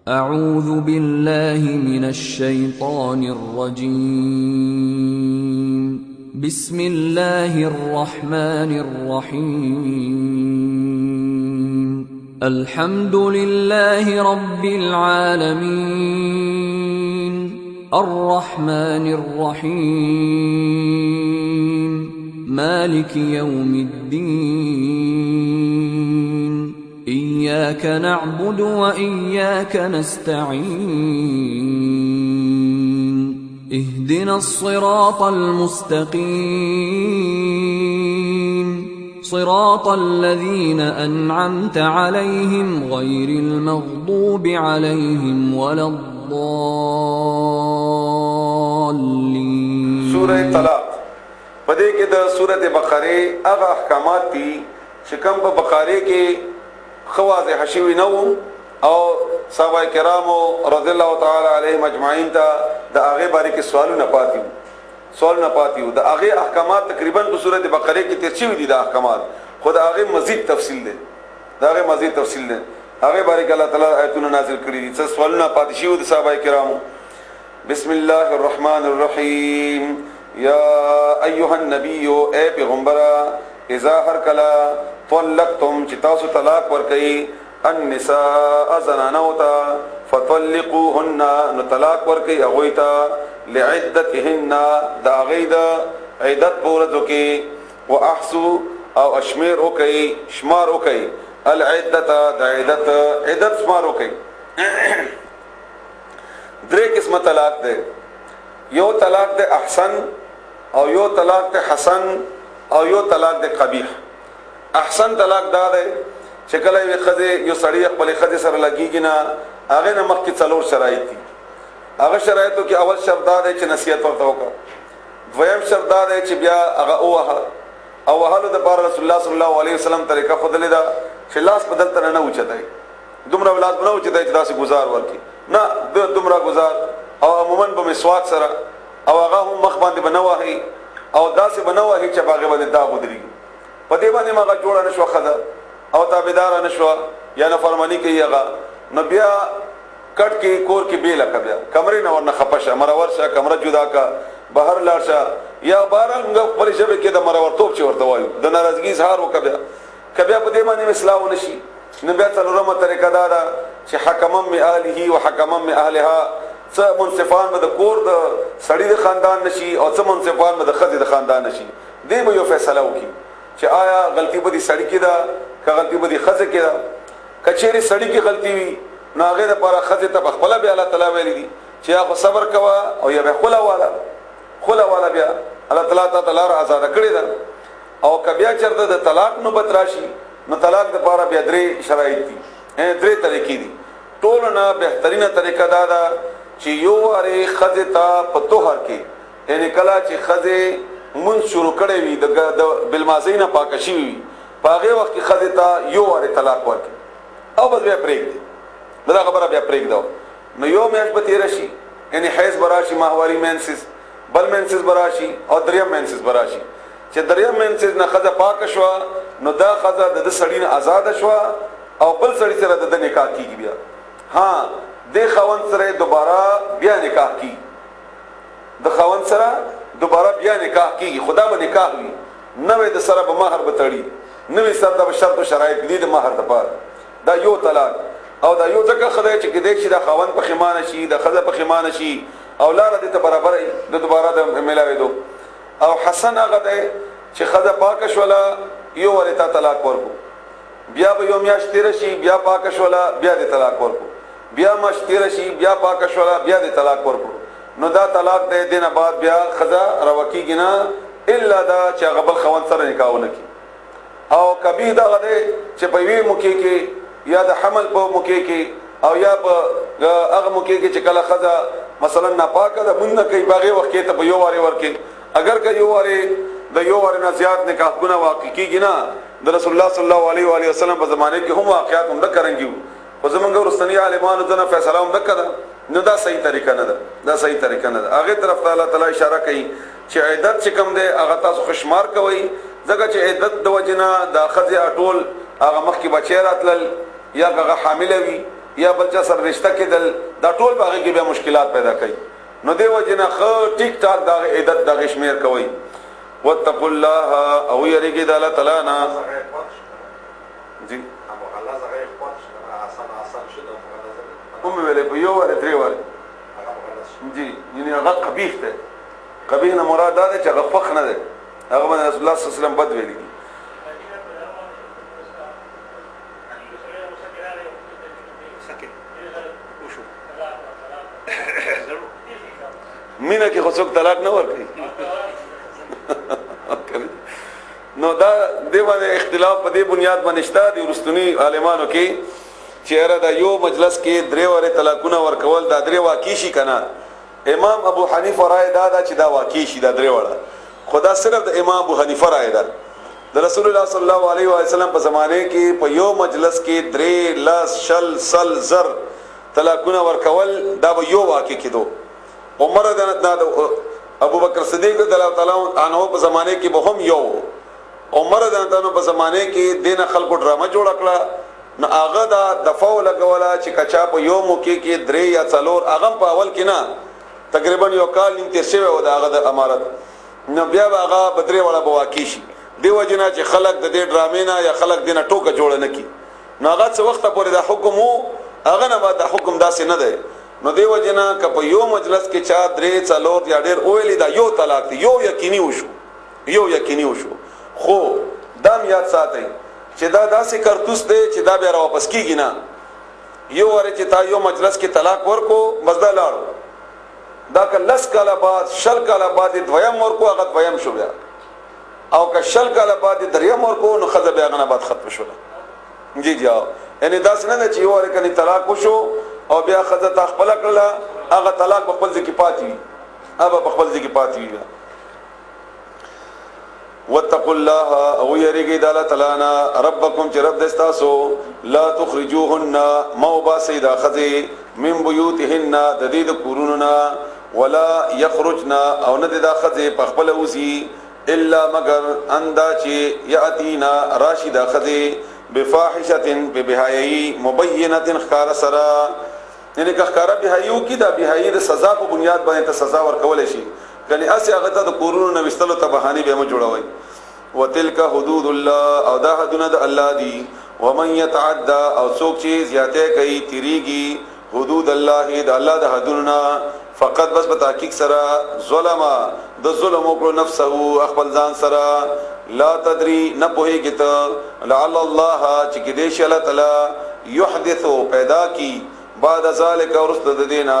أعوذ بالله من الشيطان الرجيم. بسم الله الرحمن الرحيم. الحمد لله رب العالمين الرحمن الرحيم مالك يوم الدين إياك نعبد وإياك نستعين اهدنا الصراط المستقيم صراط الذين أنعمت عليهم غير المغضوب عليهم ولا الضالين. سورة طلاق پدې کې د سورته بقره هغه احکامات دي چې کوم په بقره کې خواص حشوی نو او صحابه کرامو رضی الله تعالی علیهم اجمعین ته د هغه باره کې سوالونه پاتیو د هغه احکامات تقریبا په سورته بقره کې تیر شوي دي. د احکامات خود هغه مزید تفصیل ده هغه باره کې الله تعالی آیتونه نازل کړي دي. څه سوالونه پاتې شوي د صحابه کرامو. بسم الله الرحمن الرحیم. یا ایها النبی اے پیغمبر اذا هر کلا طلقتم چې تاسو طلاق ورکئ النساء زنانوتا فطلقوهن نو طلاق ورکئ هغوی ته لعدتهن دا غید عدت پورته کې واحسو او اشمیر وکئ شمار وکئ العدت دا عدت شمار وکئ. درې قسمه طلاق ده. یو طلاق ده احسن او یو طلاق ده حسن او یو طلاق ده قبیح. احسن طلاق دا ده چې کله یو خزه یو سړی خپل خزه سره لګیږي نه هغه نه مخکې څلور شرایط دي. هغه شرایطو کې اول شرط دا ده چې نصیحت ورته وکړه. دویم شرط دا ده چې بیا هغه او وهلو د بار رسول الله صلی الله علیه وسلم طریقه خدلې دا چې لاس بدل تر نه اوچتای دومره ولادت نه اوچتای چې داسې گزار ورکی نه دومره گزار او عموما په مسواک سره او هغه هم مخ باندې بنوهي او داسې بنوهي چې باغ باندې دا غدري په دې باندې ماغه جوړه نشو خدا او تابعدار نشو یا نه فرمانی کوي هغه نبیا کټ کې کور کې بیل کبیا کمرې نه ورنه خپشه مرور شه کمره جدا کا بهر لاړ شه یا بارنګ پر شبه کې د مرور توپ چې ورته وایو د ناراضګي اظهار وکبیا کبیا په دې باندې اصلاح ونشي. نبیا څلورمه طریقه دا ده چې حکمم می اهله او حکمم می اهلها څه منصفان به د کور د سړی د خاندان نشي او څه منصفان به د خځې د خاندان نشي. دې به یو فیصله وکړي چې آیا غلطي به دي سړی کې ده که غلطي به دي خځې کې ده. کچېرې سړی کې غلطي وي نو هغې دپاره خځې ته پخپله بیا الله تعالی ویلي دي چې یا خو صبر کوه او یا بیا خوله واله بیا الله تعالی تا ته لاره ازاده کړې ده. او که بیا چېرته د طلاق نوبت راشي نو طلاق دپاره بیا درې شرایط دي درې طریقې دي. ټولو نه بهترینه طریقه دا ده چې یو وارې ښځې ته په طهر کې یعنې کله چې ښځې مونځ شروع کړی وي د بالماضۍ نه پاکه شوي وي په هغې وخت کې ښځې ته یو وارې طلاق ورکړي او بس بیا پرېږدي دا خبره بیا پرېږده نو یو میاشت به تېره شي یعنې حیض به راشي ماهواري مینسز بل مینسز به راشي او دریم مینسز به راشي چې دریم مینسز نه ښځه پاکه شوه نو دا ښځه د ده سړي نه آزاده شوه او بل سړي سره د ده نکاح کېږي بیا ها د خاوند سره دوباره بیا نکاح کېږي د خاوند سره دوباره بیا نکاح کېږي خدا به نکاح وي نوې د سره به مهر به تړي نوې سره د شرط و شرایط دي د مهر دپاره. دا یو طلاق او دا یو ځکه خدای چې کېدی شي د خاوند پښیمانه شي د ښځه پښیمانه شي او لاره دې ته برابره د دوباره د میلاوېدو. او حسن هغه دی چې ښځه پاکه شوله یو ورې ته طلاق ورکو بیا به یو میاشت تېره شي بیا پاکه شوله بیا دې طلاق ورکو بیا میاشت تېره شي بیا پاکه شوله بیا دې طلاق ورکړو نو دا طلاق دی. دې نه بعد بیا ښځه روا کېږي نه الا دا چې هغه بل خاوند سره نکاح ونه کړي. او کبیح دغه دی چې په یوې موقع کې یا د حمل په موقع کې او یا په هغه موقع کې چې کله ښځه مثلا ناپاکه ده مونځ نه کوي په هغې وخت کې ته په یو وارې ورکړي. اگر که یو وارې نه زیات نکاحونه واقع کېږي نه د رسول الله صلی الله علیه و آله وسلم په زمانه کې هم واقعات هم دکه رنګي وو خو زمونږ وروستني عالمانو ځنه فیصله هم دکه ده نو دا صحیح طریقه نه ده هغې طرف ته الله تعالی اشاره کوي چې عدت چې کوم دی هغه تاسو خشمار کوئ ځکه چې عدت د وجې نه دا ښځې ټول هغه مخکې بچی راتلل یا هغه حامله وي یا بلچا سره رشتہ کېدل دا ټول باغې کې بیا مشکلات پیدا کوي نو دیو جنا خو ټیک ټاک دا عدت دا شمیر کوي واتقوا الله او یریږي د الله تعالی نه جی هم ویلې په یو ور درې ور جی یعنی هغه قبیح ده قبیح نه مراد ده چې هغه فخ نه ده هغه رسول الله صلی الله علیه وسلم بد ویلي مینا کې خو څوک طلاق نه ورکړي نو دا دیوانه اختلاف په دې بنیاد باندې شته دي ورستنی عالمانو کې چیرې دا یو مجلس کې درې وره طلاقونه ورکول دا درې واقع شي کنه امام ابو حنیفه رائے دا چې دا واقع شي دا درې وړه خدا صرف د امام ابو حنیفه رائے دا د رسول الله صلی الله علیه و سلم په زمانه کې په یو مجلس کې درې لاس شل سل زر طلاقونه ورکول دا به یو واقع کېدو عمر ابو بکر صدیق رضی الله تعالی عنہ په زمانه کې به هم یو عمر رضی الله عنه په زمانه کې دین خلکو ډرامه جوړ کړه نو هغه دا دفاع لګولا چې کچا په یو موقع کې درې یا څلور هغه په اول کې نه تقریبا یو کال نیم تیر شوی و دا هغه د امارت نو بیا هغه بدري ولا بواکی شي دیو جنا چې خلک د دې ډرامې نه یا خلک دینه ټوکه جوړ نه کی نو هغه څه وخت پورې د حکم هغه نه بعد حکم داسې نه دی نو دیو جنا ک په یو مجلس کې چا درې څلور یا ډېر اویلی دا یو طلاق دی یو یقیني وشو خو دام یاد ساتئ چې دا داسې کرتوس دی چې دا بیا واپس کیږي نه یو ور چې تا یو مجلس کې طلاق ورکو مزدا لاړو دا که لس کاله بعد شل کاله بعد دویم ورکو هغه دویم شو بیا او که شل کاله بعد دریم ورکو نو خزه بیا غنه بعد ختم شو جی یعنی دا څنګه نه چې یو ور کني طلاق وشو او بیا خزه تخپل کړله هغه طلاق په خپل ځکه پاتې وي واتقوا الله او یریږي د الله تعالی نه ربکم چې رب دستاسو لا تخرجوهن موبا سیدا خذي من بيوتهن د دې د کوروننا ولا يخرجن او نه د خذي په خپل اوسي الا مگر اندا چې یاتینا راشدا خذي بفاحشه ببهایي مبینه خار سرا یعنی که خار بهایو کی دا بهایي د سزا په بنیاد باندې ته سزا ورکول شي کني اسی هغه ته د کورونو نوستلو ته بهاني به مو جوړوي وتلک حدود الله او دا حدود الله دي ومن يتعدى او څوک چې زیاته کوي تیریږي حدود الله د الله د حدودنا فقط بس په تحقیق سره ظلم د ظلم او نفسه خپل ځان سره لا تدري نه پوهیږي ته لعل الله چې دې شي الله تعالی يحدث پیدا کی بعد ذلك ورست د دینا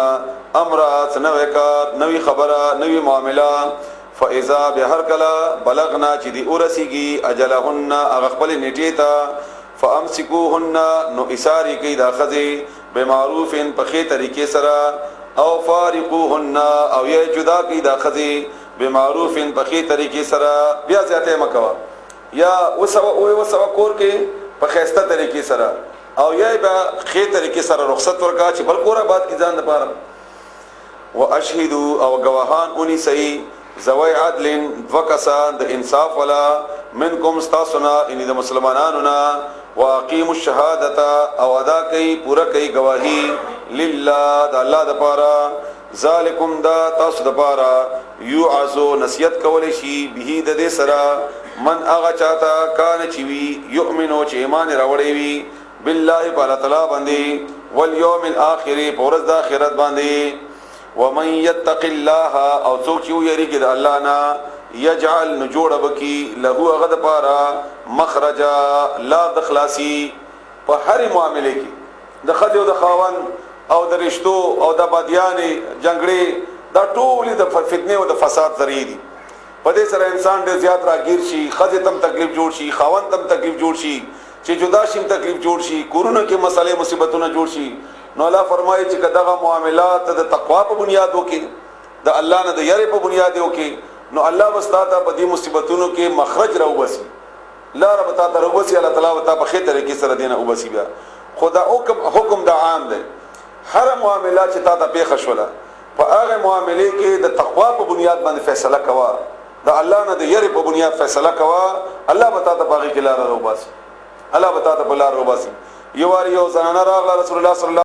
امرات نوې کار نوې خبره نوې معاملہ فاذا بهر کلا بلغنا چې دی اورسیږي اجلهن اغخبل نیټه تا فامسكوهن نو اساری کی داخذي بمعروف په خې طریقې سره او فارقوهن او یې جدا کی داخذي بمعروف په خې طریقې سره بیا ځاته مکوا یا وسو کور کې په خېسته طریقې سره او یې به خې طریقې سره رخصت ورکا چې بل کور آباد کی ځان لپاره واشهدوا او گواهان اونې صحیح زوی عدل وکسان د انصاف ولا منکم استاسنا ان د مسلمانانو نا واقیموا الشهادت او ادا کوي پورا کوي گواہی لله د الله د پاره ذالکم دا تاسو د پاره یعزو نصیحت کول شي به د دې سره من اغه چاته کان چی وی یؤمنو چې ایمان راوړی وی بالله تعالی باندې والیوم الاخر پورز د اخرت باندې ومن يتق الله او څوک چې یریږي د الله نه يجعل نجوړ بکی له غد پارا مخرجا لا دخلاصي په هر معاملې کې د خدای او د خاون او د رشتو او د بادیانې جنگړې دا ټول د فتنې او د فساد ذریعہ دي په دې سره انسان ډېر زیات راګیر شي خدای تم تکلیف جوړ شي خاون تم تکلیف جوړ شي چې جدا شیم تکلیف جوړ شي کورونه کې مسالې مصیبتونه جوړ شي نو الله فرمایي چې کداغه معاملات د تقوا په بنیاد وکي د الله نه د یری په بنیاد وکي نو الله واستاته په دې مصیبتونو کې مخرج راو بسي لا رب تعالی راو بسي الله تعالی وتا په خیر طریقې سره دینه او بسي بیا خدا حکم د عام دی هر معاملات چې تا ته پیښ شوله په هغه معاملې کې د تقوا په بنیاد باندې فیصله کوا د الله نه د یری په بنیاد فیصله کوا الله وتا ته باغی کې لار راو بسي الله وتا ته بلار راو بسي یو زنانه راغله رسول الله صلی الله